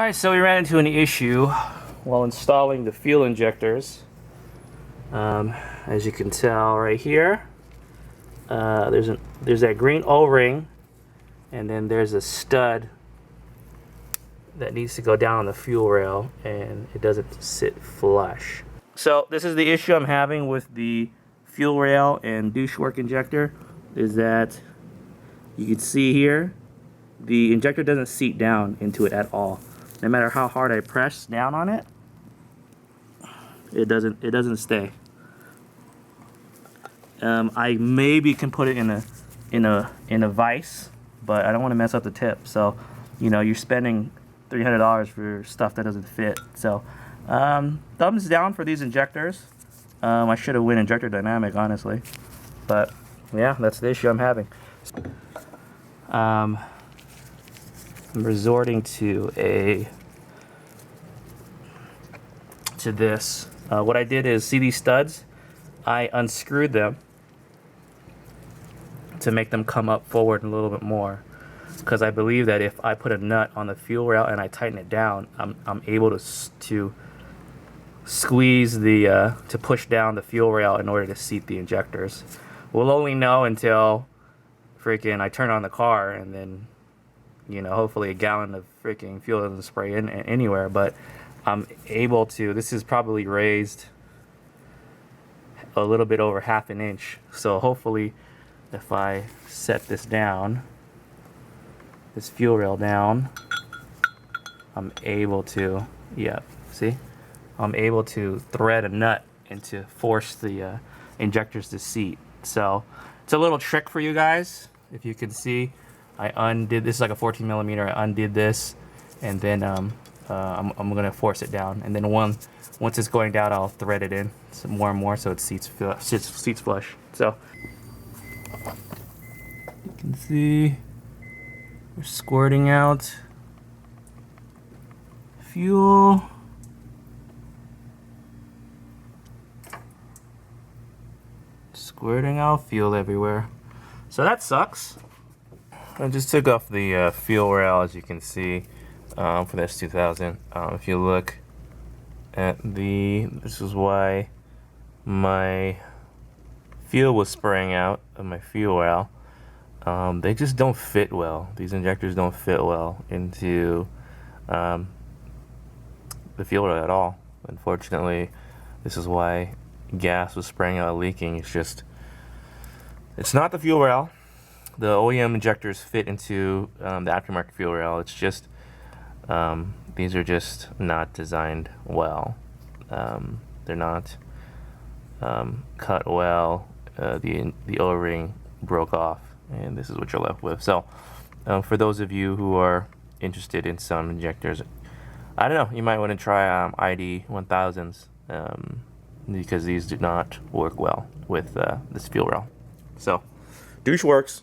Alright, so we ran into an issue while installing the fuel injectors. As you can tell right here, there's that green O-ring, and then there's a stud that needs to go down on the fuel rail, and it doesn't sit flush. So this is the issue I'm having with the fuel rail and Deatschwerks injector, is that you can see here the injector doesn't seat down into it at all. No matter how hard I press down on it, it doesn't stay. I maybe can put it in a vise, but I don't want to mess up the tip. So, you know, you're spending $300 for stuff that doesn't fit. So, thumbs down for these injectors. I should have went injector dynamic, honestly, but yeah, that's the issue I'm having. I'm resorting to this. What I did is, see these studs? I unscrewed them to make them come up forward a little bit more, because I believe that if I put a nut on the fuel rail and I tighten it down, I'm able to squeeze the to push down the fuel rail in order to seat the injectors. We'll only know until freaking I turn on the car, and then, you know, hopefully a gallon of freaking fuel doesn't spray in anywhere. But I'm able to. This is probably raised a little bit over ½ an inch. So hopefully, if I set this down, this fuel rail down, I'm able to. Yeah, see, I'm able to thread a nut and to force the injectors to seat. So it's a little trick for you guys. If you can see, I undid this, is like a 14 millimeter. I undid this, and then I'm gonna force it down, and then once it's going down, I'll thread it in some more and more so it seats flush. So you can see we're squirting out fuel. Squirting out fuel everywhere. So that sucks. I just took off the fuel rail, as you can see, for the S2000. If you look at this is why my fuel was spraying out of my fuel rail. They just don't fit well. These injectors don't fit well into the fuel rail at all. Unfortunately, this is why gas was spraying out, leaking. It's not the fuel rail. The OEM injectors fit into the aftermarket fuel rail. It's just these are just not designed well. They're not cut well. The O-ring broke off, and this is what you're left with. So for those of you who are interested in some injectors, I don't know, you might want to try ID 1000s, because these do not work well with this fuel rail. So Deatschwerks.